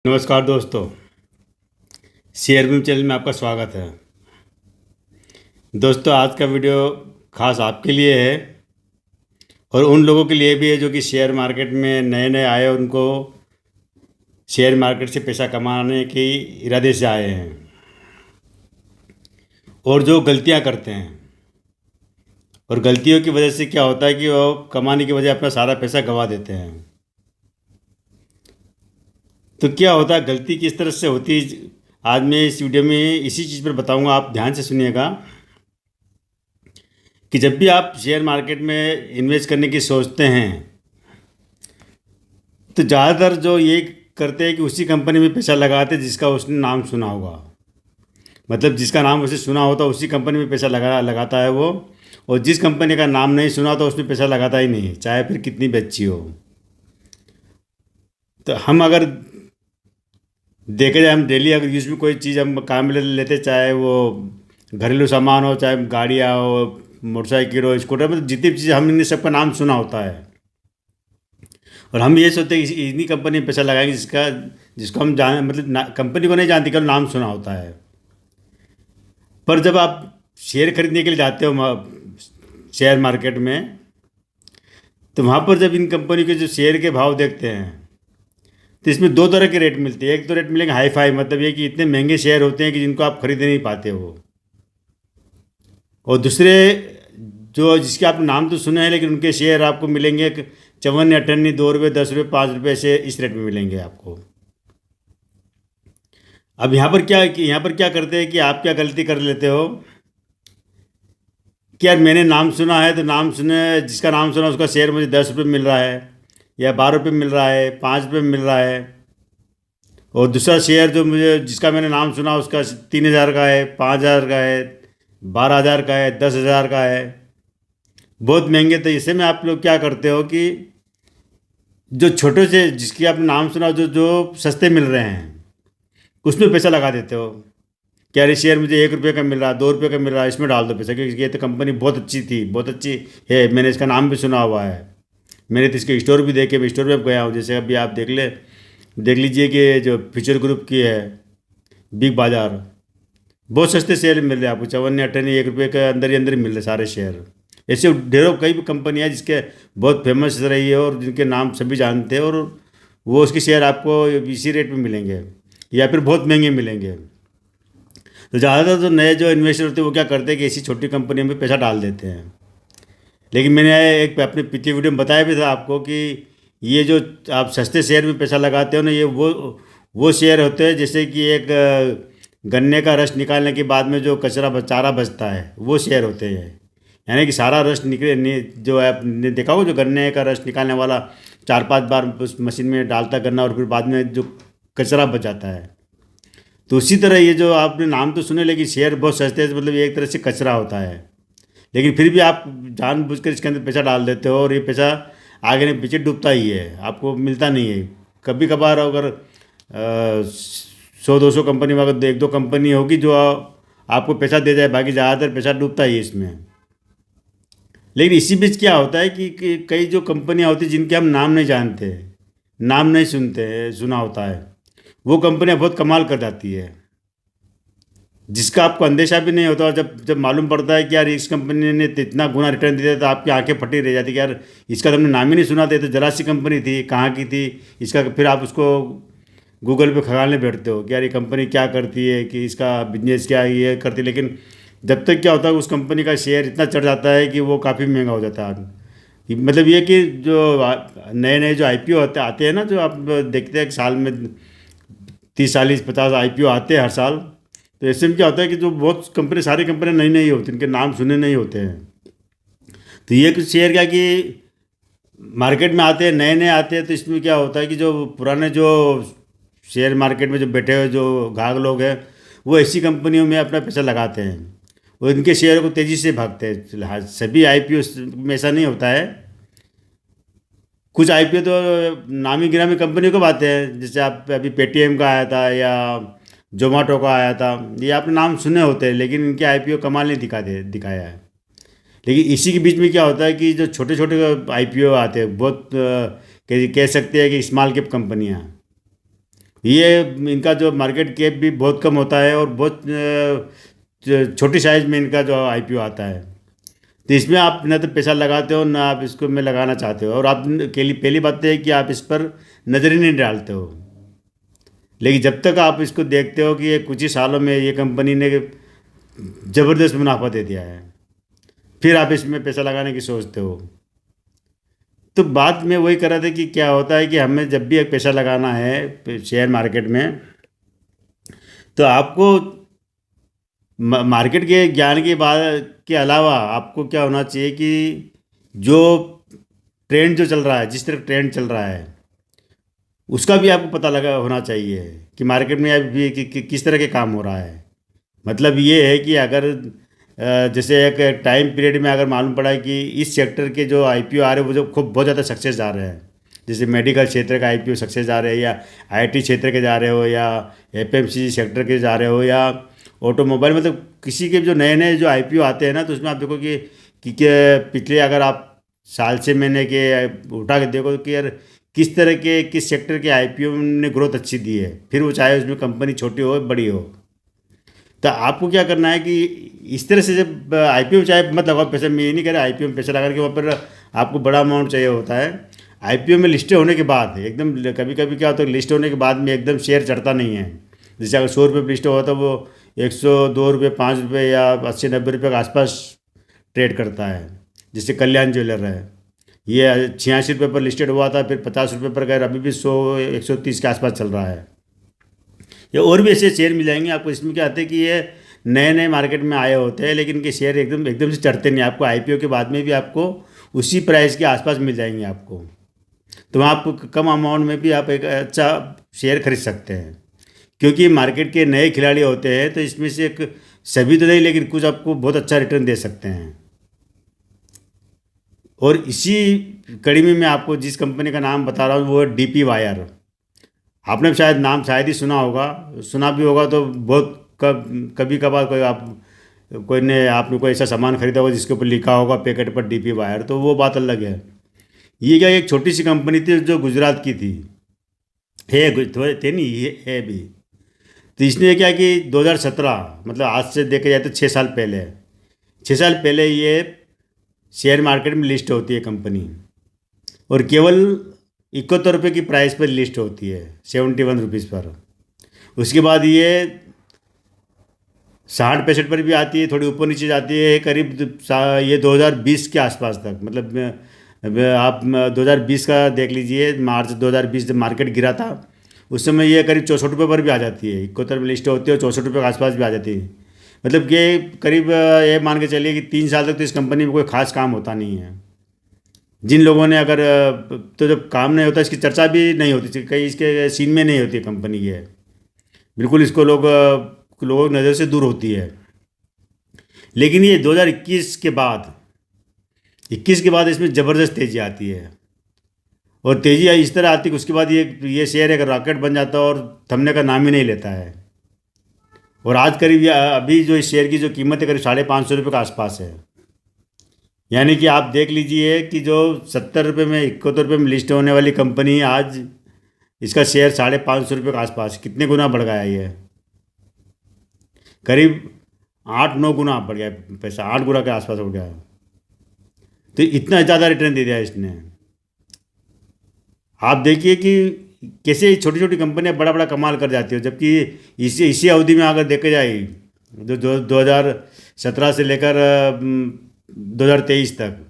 नमस्कार दोस्तों, share beam channel में आपका स्वागत है। दोस्तों, आज का वीडियो खास आपके लिए है और उन लोगों के लिए भी है जो कि शेयर मार्केट में नए नए आए, उनको शेयर मार्केट से पैसा कमाने के इरादे से आए हैं और जो गलतियां करते हैं, और गलतियों की वजह से क्या होता है कि वो कमाने की वजह अपना सारा पैसा गंवा देते हैं। तो क्या होता है, गलती किस तरह से होती है, आज मैं इस वीडियो में इसी चीज़ पर बताऊंगा। आप ध्यान से सुनिएगा कि जब भी आप शेयर मार्केट में इन्वेस्ट करने की सोचते हैं तो ज़्यादातर जो ये करते हैं कि उसी कंपनी में पैसा लगाते हैं जिसका उसने नाम सुना होगा। मतलब जिसका नाम उसे सुना होता है उसी कंपनी में पैसा लगाता है वो, और जिस कंपनी का नाम नहीं सुना तो उसमें पैसा लगाता ही नहीं, चाहे फिर कितनी भी अच्छी हो। तो हम अगर देखे जाए, हम डेली अगर यूज में कोई चीज़ हम काम में लेते, चाहे वो घरेलू सामान हो, चाहे गाड़ियाँ हो, मोटरसाइकिल हो, स्कूटर, मतलब जितनी चीज़ हमने सबका नाम सुना होता है, और हम ये सोचते हैं कि इन्हीं कंपनी में पैसा लगाएंगे जिसको हम जान, मतलब कंपनी को नहीं जानते, केवल नाम सुना होता है। पर जब आप शेयर खरीदने के लिए जाते हो शेयर मार्केट में, तो वहाँ पर जब इन कंपनी के जो शेयर के भाव देखते हैं तो इसमें दो तरह के रेट मिलते हैं। एक तो रेट मिलेंगे हाई फाई, मतलब ये कि इतने महंगे शेयर होते हैं कि जिनको आप खरीद नहीं पाते हो, और दूसरे जो जिसके आप नाम तो सुने हैं लेकिन उनके शेयर आपको मिलेंगे 54 या 58, 2 रुपये, 10 रुपये, 5 रुपये से इस रेट में मिलेंगे आपको। अब यहाँ पर क्या करते हैं कि आप क्या गलती कर लेते हो कि यार मैंने नाम सुना है, तो नाम सुने, जिसका नाम सुना उसका शेयर मुझे 10 रुपये मिल रहा है या 12 रुपये मिल रहा है, 5 रुपये मिल रहा है, और दूसरा शेयर जो मुझे जिसका मैंने नाम सुना उसका 3,000 का है, 5,000 का है, 12,000 का है, 10,000 का है, बहुत महंगे। तो इससे में आप लोग क्या करते हो कि जो छोटे से जिसकी आपने नाम सुना, जो जो सस्ते मिल रहे हैं उसमें पैसा लगा देते हो। क्या ये शेयर मुझे 1 रुपये का मिल रहा है, 2 रुपये का मिल रहा है, इसमें डाल दो पैसा, क्योंकि ये तो कंपनी बहुत अच्छी थी, बहुत अच्छी है, मैंने इसका नाम भी सुना हुआ है, मैंने तो इसके स्टोर भी देखे, मैं स्टोर में गया हूँ। जैसे अभी आप देख लीजिए कि जो फ्यूचर ग्रुप की है बिग बाज़ार, बहुत सस्ते शेयर मिल रहे हैं आपको, 54 या 58, 1 रुपये के अंदर ही मिल रहे सारे शेयर। ऐसे ढेरों कई भी कंपनियाँ हैं जिसके बहुत फेमस रही है और जिनके नाम सभी जानते हैं, और वो उसके शेयर आपको इसी रेट में मिलेंगे या फिर बहुत महंगे मिलेंगे। तो ज़्यादातर जो नए जो इन्वेस्टर होते हैं वो क्या करते हैं कि ऐसी छोटी कंपनियों में पैसा डाल देते हैं। लेकिन मैंने एक अपने पिछले वीडियो में बताया भी था आपको कि ये जो आप सस्ते शेयर में पैसा लगाते हो ना, ये वो शेयर होते हैं जैसे कि एक गन्ने का रस निकालने के बाद में जो चारा बचता है, वो शेयर होते हैं। यानी कि सारा रस जो है, आपने देखा होगा जो गन्ने का रस निकालने वाला 4-5 बार उस मशीन में डालता गन्ना, और फिर बाद में जो कचरा बच जाता है। तो उसी तरह ये जो आपने नाम तो सुने लेकिन शेयर बहुत सस्ते हैं, मतलब ये एक तरह से कचरा होता है। लेकिन फिर भी आप जानबूझकर इसके अंदर पैसा डाल देते हो, और ये पैसा आगे नहीं पीछे डूबता ही है, आपको मिलता नहीं है। कभी कभार अगर 100-200 कंपनी में अगर 1-2 कंपनी होगी जो आपको पैसा दे जाए, बाकी ज़्यादातर पैसा डूबता ही है इसमें। लेकिन इसी बीच क्या होता है कि कई जो कंपनियां होती हैं जिनके हम नाम नहीं जानते, नाम नहीं सुना होता है, वो कंपनियां बहुत कमाल कर जाती है, जिसका आपको अंदेशा भी नहीं होता। और जब जब मालूम पड़ता है कि यार इस कंपनी ने तो इतना गुना रिटर्न दिया, तो आपकी आंखें फटी रह जाती कि यार इसका तो हमने नाम ही नहीं सुना था, तो जरा सी कंपनी थी, कहाँ की थी इसका। फिर आप उसको गूगल पे खंगालने बैठते हो कि यार ये कंपनी क्या करती है, कि इसका बिजनेस क्या है, ये करती है। लेकिन जब तक क्या होता है, उस कंपनी का शेयर इतना चढ़ जाता है कि वो काफ़ी महंगा हो जाता है। मतलब ये कि जो नए नए जो आईपीओ आते हैं ना, जो आप देखते हैं कि साल में 30, 40, 50 आईपीओ आते हैं हर साल। तो ऐसे में क्या होता है कि जो बहुत कंपनी, सारी कंपनियां नई नई होती हैं, इनके नाम सुने नहीं होते हैं। तो ये कुछ शेयर क्या कि मार्केट में आते हैं, नए नए आते हैं, तो इसमें क्या होता है कि जो पुराने जो शेयर मार्केट में जो बैठे हुए जो गाहक लोग हैं, वो ऐसी कंपनियों में अपना पैसा लगाते हैं, वो इनके शेयर को तेज़ी से भागते हैं। सभी आईपीओ में ऐसा नहीं होता है, कुछ आईपीओ तो नामी गिरामी कंपनियों को आते हैं, जैसे आप अभी पेटीएम का आया था या जोमेटो का आया था, ये आपने नाम सुने होते हैं, लेकिन इनके आईपीओ कमाल नहीं दिखाया है। लेकिन इसी के बीच में क्या होता है कि जो छोटे छोटे आईपीओ आते हैं, बहुत कह सकते हैं कि स्मॉल कैप कंपनियाँ, ये इनका जो मार्केट कैप भी बहुत कम होता है और बहुत छोटी साइज़ में इनका जो आईपीओ आता है। तो इसमें आप ना तो पैसा लगाते हो ना आप इसको में लगाना चाहते हो, और आप के लिए पहली बात तो है कि आप इस पर नज़र ही नहीं डालते हो। लेकिन जब तक आप इसको देखते हो कि ये कुछ ही सालों में ये कंपनी ने ज़बरदस्त मुनाफा दे दिया है, फिर आप इसमें पैसा लगाने की सोचते हो। तो बात में वही कर रहा था कि क्या होता है कि हमें जब भी एक पैसा लगाना है शेयर मार्केट में, तो आपको मार्केट के ज्ञान के बाद के अलावा आपको क्या होना चाहिए कि जो ट्रेंड जो चल रहा है, जिस तरह ट्रेंड चल रहा है, उसका भी आपको पता लगा होना चाहिए कि मार्केट में अभी किस तरह के काम हो रहा है। मतलब ये है कि अगर जैसे एक टाइम पीरियड में अगर मालूम पड़ा है कि इस सेक्टर के जो आईपीओ आ रहे हैं वो जो खूब बहुत ज़्यादा सक्सेस जा रहे हैं, जैसे मेडिकल क्षेत्र का आईपीओ सक्सेस जा रहे हैं, या आईटी क्षेत्र के जा रहे हो, या एफएमसीजी सेक्टर के जा रहे हो, या ऑटोमोबाइल, मतलब किसी के जो नए नए जो आईपीओ आते हैं ना, तो उसमें आप देखो कि पिछले अगर आप साल से महीने के उठा के देखो कि यार किस तरह के किस सेक्टर के आईपीओ ने ग्रोथ अच्छी दी है, फिर वो चाहे उसमें कंपनी छोटी हो बड़ी हो। तो आपको क्या करना है कि इस तरह से जब आईपीओ चाहे मत लगाओ पैसा, मैं ये नहीं कह रहा आईपीओ में पैसा लगा के वहाँ पर आपको बड़ा अमाउंट चाहिए होता है। आईपीओ में लिस्टेड होने के बाद एकदम कभी कभी क्या होता है, लिस्ट होने के बाद में एकदम शेयर चढ़ता नहीं है। जैसे अगर 100 रुपये पर लिस्ट हुआ तो वो 102 रुपये, 5 रुपये या 80-90 रुपये के आसपास ट्रेड करता है। जैसे कल्याण ज्वेलर है, ये 86 रुपये पर लिस्टेड हुआ था, फिर 50 रुपये पर गए, अभी भी 100-130 के आसपास चल रहा है। या और भी ऐसे शेयर मिल जाएंगे आपको। इसमें क्या आता है कि ये नए नए मार्केट में आए होते हैं, लेकिन इनके शेयर एकदम एकदम से चढ़ते नहीं। आपको आईपीओ के बाद में भी आपको उसी प्राइस के आसपास मिल जाएंगे आपको। तो वहाँ आपको कम अमाउंट में भी आप एक अच्छा शेयर खरीद सकते हैं, क्योंकि मार्केट के नए खिलाड़ी होते हैं। तो इसमें से एक सभी तो नहीं, लेकिन कुछ आपको बहुत अच्छा रिटर्न दे सकते हैं। और इसी कड़ी में मैं आपको जिस कंपनी का नाम बता रहा हूँ वो है डीपी वायर। आपने शायद नाम शायद ही सुना होगा, सुना भी होगा तो बहुत कभी कभार कोई ने आपने कोई ऐसा सामान खरीदा होगा जिसके ऊपर लिखा होगा पैकेट पर डीपी वायर, तो वो बात अलग है। ये क्या एक छोटी सी कंपनी थी जो गुजरात की थी, है थोड़े थे नहीं, ये है भी। तो इसने क्या कि 2017, मतलब आज से देखा जाए तो 6 साल पहले, 6 साल पहले ये शेयर मार्केट में लिस्ट होती है कंपनी, और केवल 71 रुपये की प्राइस पर लिस्ट होती है, 71 रुपीज़ पर। उसके बाद ये 60-65 पर भी आती है, थोड़ी ऊपर नीचे जाती है, करीब ये 2020 के आसपास तक, मतलब आप 2020 का देख लीजिए, मार्च 2020 जब मार्केट गिरा था उस समय ये करीब 64 रुपये पर भी आ जाती है। 71 में लिस्ट होती है और 64 रुपये के आसपास भी आ जाती है। मतलब कि करीब ये मान के चलिए कि 3 साल तक तो इस कंपनी में कोई खास काम होता नहीं है। जिन लोगों ने अगर तो जब काम नहीं होता इसकी चर्चा भी नहीं होती, कहीं इसके सीन में नहीं होती कंपनी की है, बिल्कुल इसको लोगों की नज़र से दूर होती है। लेकिन ये 2021 के बाद, 21 के बाद इसमें ज़बरदस्त तेज़ी आती है, और तेज़ी इस तरह आती है कि उसके बाद ये शेयर एक रॉकेट बन जाता है और थमने का नाम ही नहीं लेता है। और आज करीब अभी जो इस शेयर की जो कीमत है करीब 550 रुपये के आसपास है। यानी कि आप देख लीजिए कि जो 70 रुपये में, 71 रुपये में लिस्ट होने वाली कंपनी, आज इसका शेयर 550 रुपये के आसपास कितने गुना बढ़ गया है ये, करीब 8-9 गुना बढ़ गया पैसा, 8 गुना के आसपास हो गया। तो इतना ज़्यादा रिटर्न दे दिया इसने। आप देखिए कि कैसे छोटी छोटी कंपनियां बड़ा बड़ा कमाल कर जाती हो, जबकि इसी इसी अवधि में अगर देखा जाए जो 2017 से लेकर 2023 तक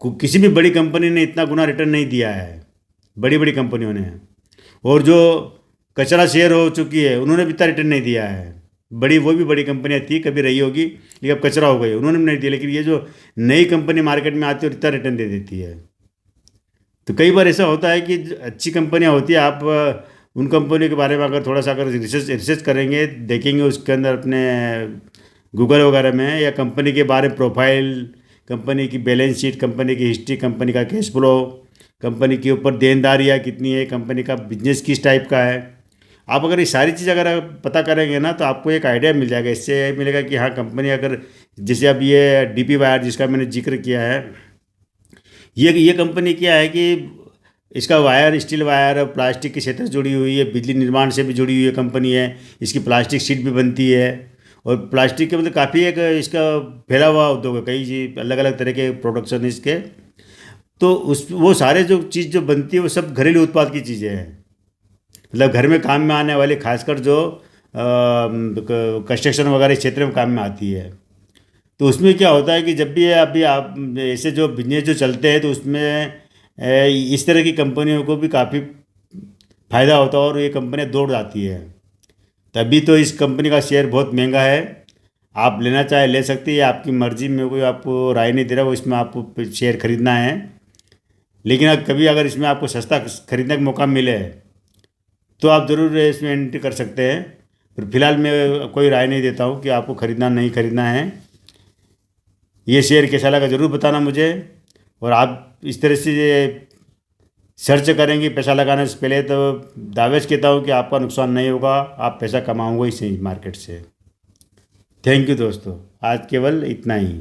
किसी भी बड़ी कंपनी ने इतना गुना रिटर्न नहीं दिया है, बड़ी बड़ी कंपनियों ने। और जो कचरा शेयर हो चुकी है उन्होंने भी इतना रिटर्न नहीं दिया है। बड़ी वो भी बड़ी कंपनियां थी, कभी रही होगी, लेकिन अब कचरा हो गई, उन्होंने भी नहीं दिया। लेकिन ये जो नई कंपनी मार्केट में आती है और इतना रिटर्न दे देती है। तो कई बार ऐसा होता है कि अच्छी कंपनियां होती है, आप उन कंपनियों के बारे में अगर थोड़ा सा अगर रिसर्च करेंगे, देखेंगे उसके अंदर अपने गूगल वगैरह में, या कंपनी के बारे में प्रोफाइल, कंपनी की बैलेंस शीट, कंपनी की हिस्ट्री, कंपनी का कैश फ्लो, कंपनी के ऊपर देनदारियाँ कितनी है, कंपनी का बिजनेस किस टाइप का है, आप अगर ये सारी चीज़ अगर पता करेंगे ना तो आपको एक आइडिया मिल जाएगा। इससे मिलेगा कि हाँ कंपनी अगर, जैसे अब ये डीपी वायर जिसका मैंने जिक्र किया है, ये कंपनी क्या है कि इसका वायर स्टील वायर प्लास्टिक के क्षेत्र से जुड़ी हुई है, बिजली निर्माण से भी जुड़ी हुई है कंपनी है। इसकी प्लास्टिक शीट भी बनती है और प्लास्टिक के मतलब काफ़ी एक इसका फैला हुआ उद्योग है, कई जी अलग अलग तरह के प्रोडक्शन इसके। तो उस वो सारे जो चीज़ जो बनती है वो सब घरेलू उत्पाद की चीज़ें हैं, मतलब घर में काम में आने वाली, खासकर जो कंस्ट्रक्शन वगैरह क्षेत्र में काम में आती है। तो उसमें क्या होता है कि जब भी अभी आप ऐसे जो बिजनेस जो चलते हैं तो उसमें इस तरह की कंपनियों को भी काफ़ी फ़ायदा होता है और ये कंपनियां दौड़ जाती है। तभी तो इस कंपनी का शेयर बहुत महंगा है। आप लेना चाहे ले सकती है, आपकी मर्जी में, कोई आपको राय नहीं दे रहा वो इसमें आपको शेयर खरीदना है। लेकिन कभी अगर इसमें आपको सस्ता खरीदने का मौका मिले तो आप ज़रूर इसमें एंट्री कर सकते हैं। पर फिलहाल मैं कोई राय नहीं देता हूँ कि आपको खरीदना नहीं खरीदना है। ये शेयर कैसा लगा ज़रूर बताना मुझे। और आप इस तरह से ये सर्च करेंगे पैसा लगाने से पहले तो दावे से कहता हूँ कि आपका नुकसान नहीं होगा, आप पैसा कमाओगे इसी मार्केट से। थैंक यू दोस्तों, आज केवल इतना ही।